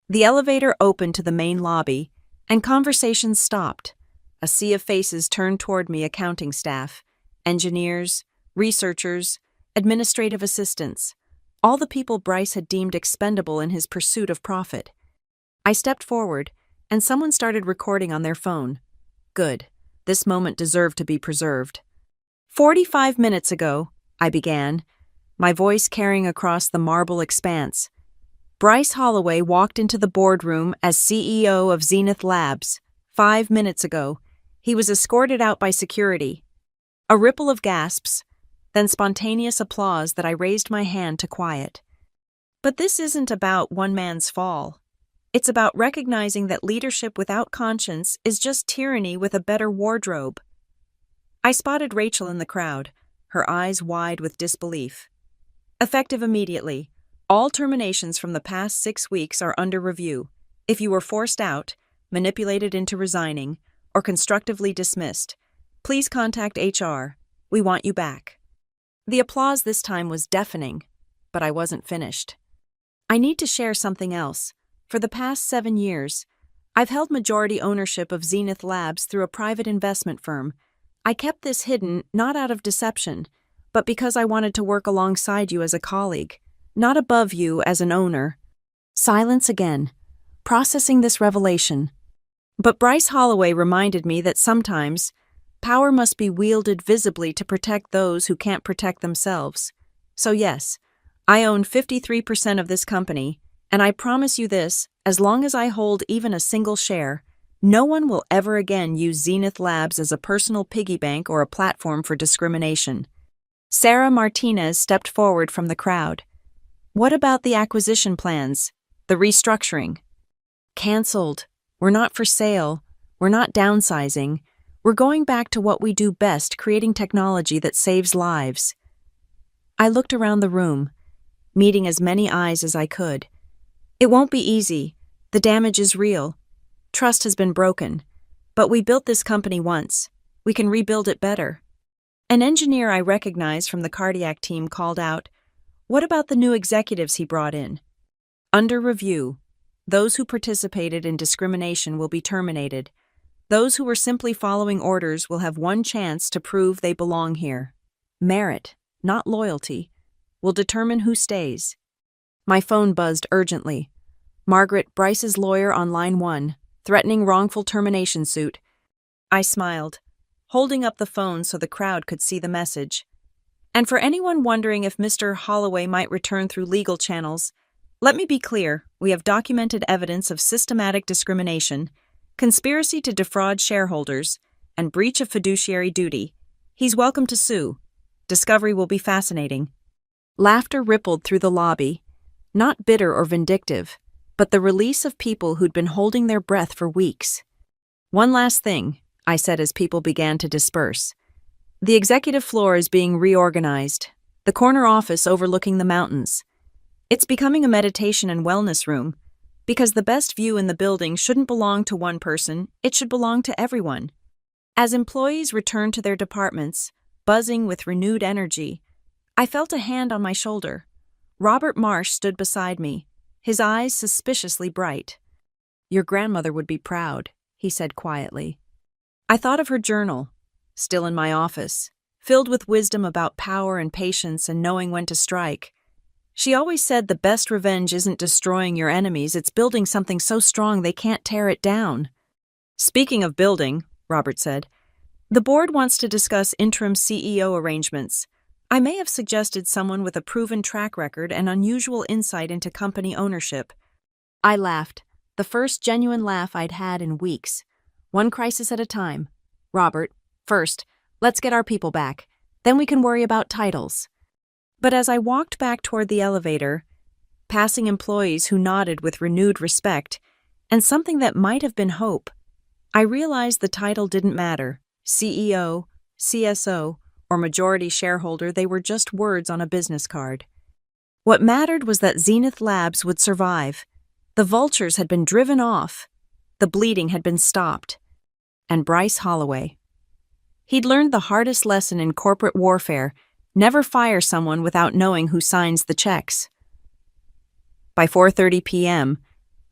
The elevator opened to the main lobby, and conversations stopped. A sea of faces turned toward me: accounting staff, engineers, researchers, administrative assistants, all the people Bryce had deemed expendable in his pursuit of profit. I stepped forward, and someone started recording on their phone. Good. This moment deserved to be preserved. 45 minutes ago, I began, my voice carrying across the marble expanse. Bryce Holloway walked into the boardroom as CEO of Zenith Labs. 5 minutes ago, he was escorted out by security. A ripple of gasps, then spontaneous applause that I raised my hand to quiet. But this isn't about one man's fall. It's about recognizing that leadership without conscience is just tyranny with a better wardrobe. I spotted Rachel in the crowd, her eyes wide with disbelief. Effective immediately, all terminations from the past 6 weeks are under review. If you were forced out, manipulated into resigning, or constructively dismissed, please contact HR. We want you back. The applause this time was deafening, but I wasn't finished. I need to share something else. For the past 7 years, I've held majority ownership of Zenith Labs through a private investment firm. I kept this hidden not out of deception, but because I wanted to work alongside you as a colleague, not above you as an owner. Silence again, processing this revelation. But Bryce Holloway reminded me that sometimes, power must be wielded visibly to protect those who can't protect themselves. So yes, I own 53% of this company, and I promise you this, as long as I hold even a single share, no one will ever again use Zenith Labs as a personal piggy bank or a platform for discrimination. Sarah Martinez stepped forward from the crowd. What about the acquisition plans? The restructuring? Cancelled. We're not for sale. We're not downsizing. We're going back to what we do best, creating technology that saves lives. I looked around the room, meeting as many eyes as I could. It won't be easy. The damage is real. Trust has been broken. But we built this company once. We can rebuild it better. An engineer I recognized from the cardiac team called out, "What about the new executives he brought in?" Under review. Those who participated in discrimination will be terminated. Those who were simply following orders will have one chance to prove they belong here. Merit, not loyalty, will determine who stays. My phone buzzed urgently. Margaret, Bryce's lawyer on line 1, threatening wrongful termination suit. I smiled, holding up the phone so the crowd could see the message. And for anyone wondering if Mr. Holloway might return through legal channels, let me be clear, we have documented evidence of systematic discrimination, conspiracy to defraud shareholders, and breach of fiduciary duty. He's welcome to sue. Discovery will be fascinating. Laughter rippled through the lobby, not bitter or vindictive, but the release of people who'd been holding their breath for weeks. One last thing, I said as people began to disperse. The executive floor is being reorganized, the corner office overlooking the mountains. It's becoming a meditation and wellness room, because the best view in the building shouldn't belong to one person, it should belong to everyone. As employees returned to their departments, buzzing with renewed energy, I felt a hand on my shoulder. Robert Marsh stood beside me, his eyes suspiciously bright. "Your grandmother would be proud," he said quietly. I thought of her journal, still in my office, filled with wisdom about power and patience and knowing when to strike. She always said the best revenge isn't destroying your enemies, it's building something so strong they can't tear it down. "Speaking of building," Robert said, "the board wants to discuss interim CEO arrangements. I may have suggested someone with a proven track record and unusual insight into company ownership." I laughed, the first genuine laugh I'd had in weeks. One crisis at a time. "Robert, first, let's get our people back. Then we can worry about titles." But as I walked back toward the elevator, passing employees who nodded with renewed respect, and something that might have been hope, I realized the title didn't matter. CEO, CSO, or majority shareholder, they were just words on a business card. What mattered was that Zenith Labs would survive. The vultures had been driven off. The bleeding had been stopped. And Bryce Holloway. He'd learned the hardest lesson in corporate warfare: never fire someone without knowing who signs the checks. By 4:30 p.m.,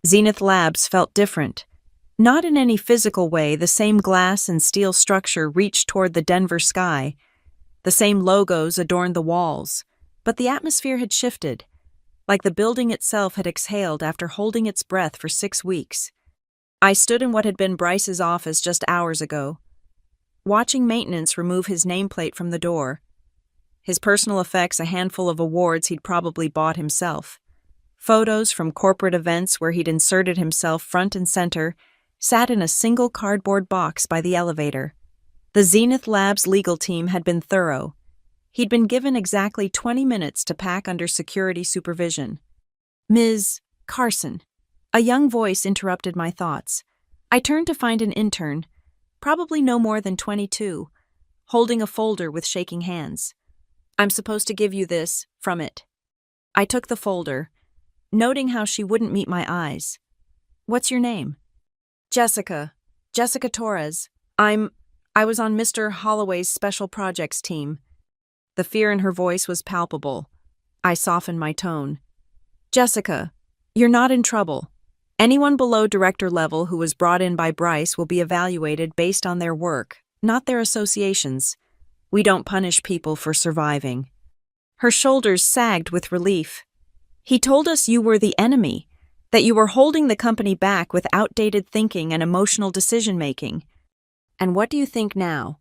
Zenith Labs felt different. Not in any physical way, the same glass and steel structure reached toward the Denver sky. The same logos adorned the walls, but the atmosphere had shifted, like the building itself had exhaled after holding its breath for 6 weeks. I stood in what had been Bryce's office just hours ago, watching maintenance remove his nameplate from the door. His personal effects, a handful of awards he'd probably bought himself. Photos from corporate events where he'd inserted himself front and center, sat in a single cardboard box by the elevator. The Zenith Labs legal team had been thorough. He'd been given exactly 20 minutes to pack under security supervision. "Ms. Carson." A young voice interrupted my thoughts. I turned to find an intern, probably no more than 22, holding a folder with shaking hands. "I'm supposed to give you this, from it." I took the folder, noting how she wouldn't meet my eyes. "What's your name?" "Jessica. Jessica Torres. I was on Mr. Holloway's special projects team." The fear in her voice was palpable. I softened my tone. Jessica, you're not in trouble. Anyone below director level who was brought in by Bryce will be evaluated based on their work, not their associations. We don't punish people for surviving. Her shoulders sagged with relief. He told us you were the enemy, that you were holding the company back with outdated thinking and emotional decision-making. And what do you think now?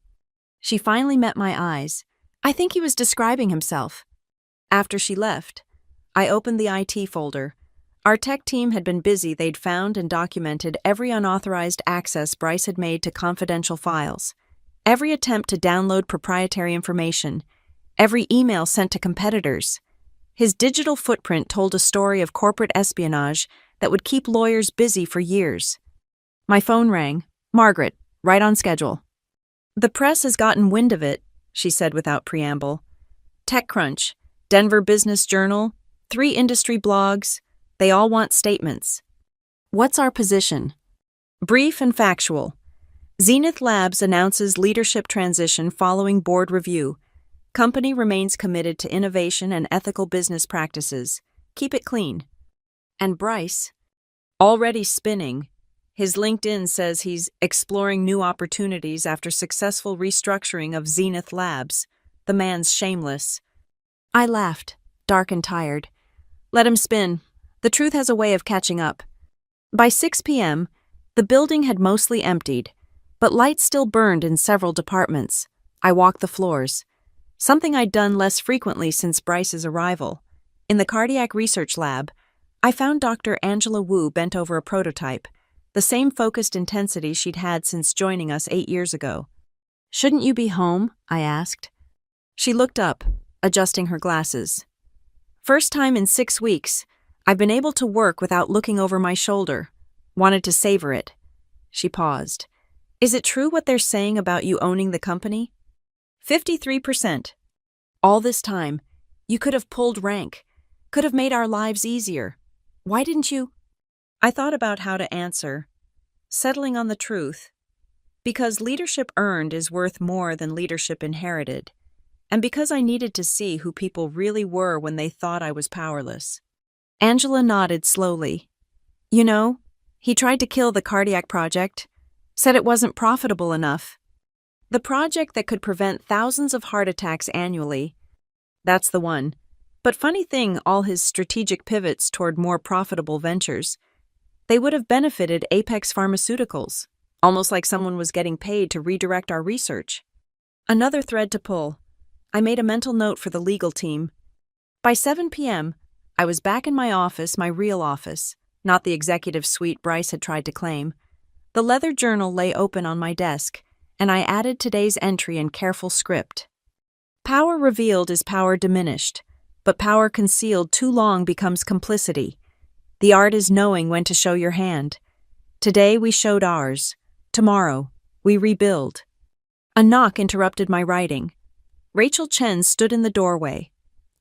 She finally met my eyes. I think he was describing himself. After she left, I opened the IT folder. Our tech team had been busy. They'd found and documented every unauthorized access Bryce had made to confidential files, every attempt to download proprietary information, every email sent to competitors. His digital footprint told a story of corporate espionage that would keep lawyers busy for years. My phone rang. Margaret, right on schedule. The press has gotten wind of it, she said without preamble. TechCrunch, Denver Business Journal, 3 industry blogs, they all want statements. What's our position? Brief and factual. Zenith Labs announces leadership transition following board review. Company remains committed to innovation and ethical business practices. Keep it clean. And Bryce, already spinning, his LinkedIn says he's exploring new opportunities after successful restructuring of Zenith Labs. The man's shameless. I laughed, dark and tired. Let him spin. The truth has a way of catching up. By 6 p.m., the building had mostly emptied, but lights still burned in several departments. I walked the floors, something I'd done less frequently since Bryce's arrival. In the cardiac research lab, I found Dr. Angela Wu bent over a prototype, the same focused intensity she'd had since joining us 8 years ago. Shouldn't you be home? I asked. She looked up, adjusting her glasses. First time in 6 weeks, I've been able to work without looking over my shoulder. Wanted to savor it. She paused. Is it true what they're saying about you owning the company? 53%. All this time, you could have pulled rank, could have made our lives easier. Why didn't you? I thought about how to answer, settling on the truth. Because leadership earned is worth more than leadership inherited, and because I needed to see who people really were when they thought I was powerless. Angela nodded slowly. You know, he tried to kill the cardiac project, said it wasn't profitable enough. The project that could prevent thousands of heart attacks annually. That's the one. But funny thing, all his strategic pivots toward more profitable ventures, they would have benefited Apex Pharmaceuticals, almost like someone was getting paid to redirect our research. Another thread to pull. I made a mental note for the legal team. By 7 p.m., I was back in my office, my real office, not the executive suite Bryce had tried to claim. The leather journal lay open on my desk, and I added today's entry in careful script. Power revealed is power diminished, but power concealed too long becomes complicity. The art is knowing when to show your hand. Today we showed ours. Tomorrow, we rebuild. A knock interrupted my writing. Rachel Chen stood in the doorway,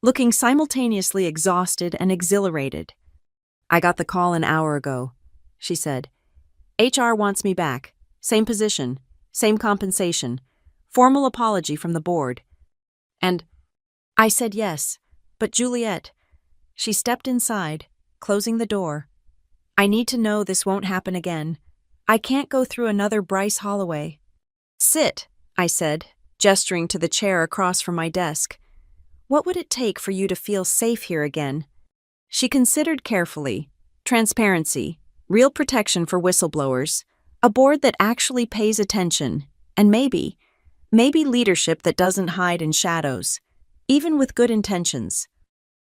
looking simultaneously exhausted and exhilarated. I got the call an hour ago, she said. HR wants me back. Same position, same compensation, formal apology from the board. And I said yes, but Juliet, she stepped inside, closing the door. I need to know this won't happen again. I can't go through another Bryce Holloway. Sit, I said, gesturing to the chair across from my desk. What would it take for you to feel safe here again? She considered carefully. Transparency, real protection for whistleblowers, a board that actually pays attention, and maybe leadership that doesn't hide in shadows, even with good intentions.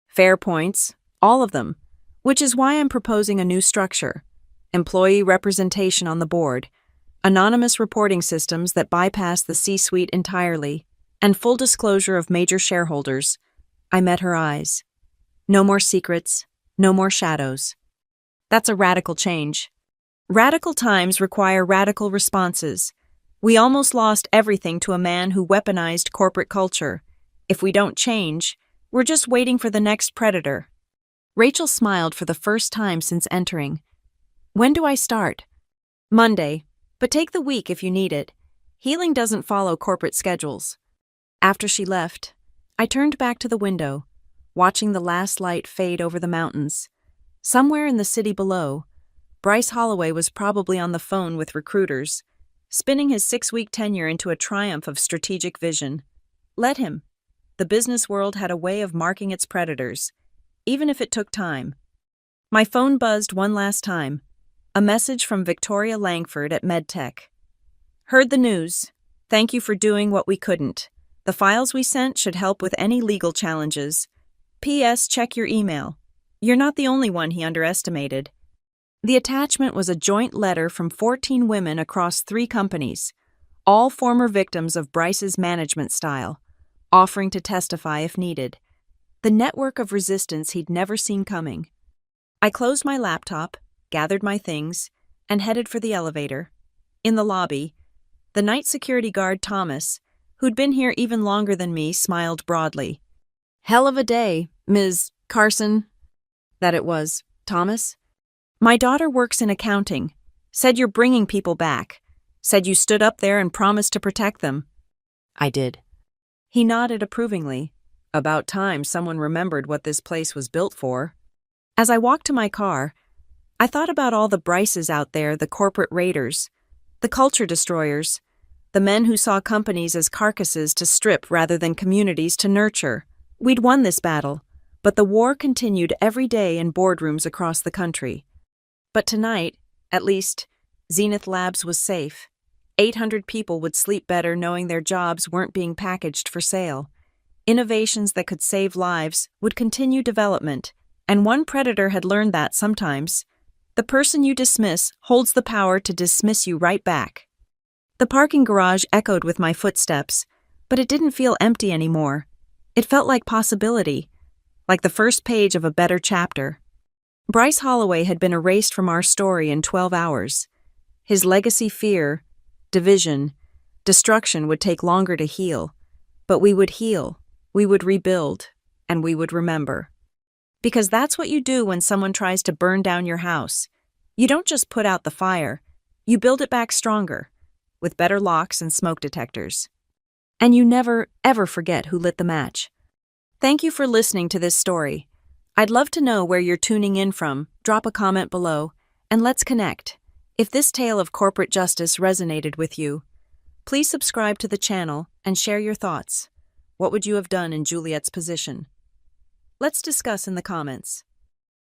Fair points, all of them, which is why I'm proposing a new structure. Employee representation on the board, anonymous reporting systems that bypass the C-suite entirely, and full disclosure of major shareholders. I met her eyes. No more secrets, no more shadows. That's a radical change. Radical times require radical responses. We almost lost everything to a man who weaponized corporate culture. If we don't change, we're just waiting for the next predator. Rachel smiled for the first time since entering. When do I start? Monday, but take the week if you need it. Healing doesn't follow corporate schedules. After she left, I turned back to the window, watching the last light fade over the mountains. Somewhere in the city below, Bryce Holloway was probably on the phone with recruiters, spinning his 6-week tenure into a triumph of strategic vision. Let him. The business world had a way of marking its predators, even if it took time. My phone buzzed one last time. A message from Victoria Langford at MedTech. Heard the news. Thank you for doing what we couldn't. The files we sent should help with any legal challenges. P.S. Check your email. You're not the only one he underestimated. The attachment was a joint letter from 14 women across 3 companies, all former victims of Bryce's management style, offering to testify if needed. The network of resistance he'd never seen coming. I closed my laptop, gathered my things, and headed for the elevator. In the lobby, the night security guard Thomas, who'd been here even longer than me, smiled broadly. Hell of a day, Ms. Carson. That it was, Thomas. My daughter works in accounting. Said you're bringing people back. Said you stood up there and promised to protect them. I did. He nodded approvingly. About time someone remembered what this place was built for. As I walked to my car, I thought about all the Bryces out there, the corporate raiders, the culture destroyers, the men who saw companies as carcasses to strip rather than communities to nurture. We'd won this battle, but the war continued every day in boardrooms across the country. But tonight, at least, Zenith Labs was safe. 800 people would sleep better knowing their jobs weren't being packaged for sale. Innovations that could save lives would continue development, and one predator had learned that sometimes. The person you dismiss holds the power to dismiss you right back. The parking garage echoed with my footsteps, but it didn't feel empty anymore. It felt like possibility, like the first page of a better chapter. Bryce Holloway had been erased from our story in 12 hours. His legacy fear, division, destruction would take longer to heal, but we would heal, we would rebuild, and we would remember. Because that's what you do when someone tries to burn down your house. You don't just put out the fire, you build it back stronger, with better locks and smoke detectors. And you never, ever forget who lit the match. Thank you for listening to this story. I'd love to know where you're tuning in from. Drop a comment below, and let's connect. If this tale of corporate justice resonated with you, please subscribe to the channel and share your thoughts. What would you have done in Juliet's position? Let's discuss in the comments.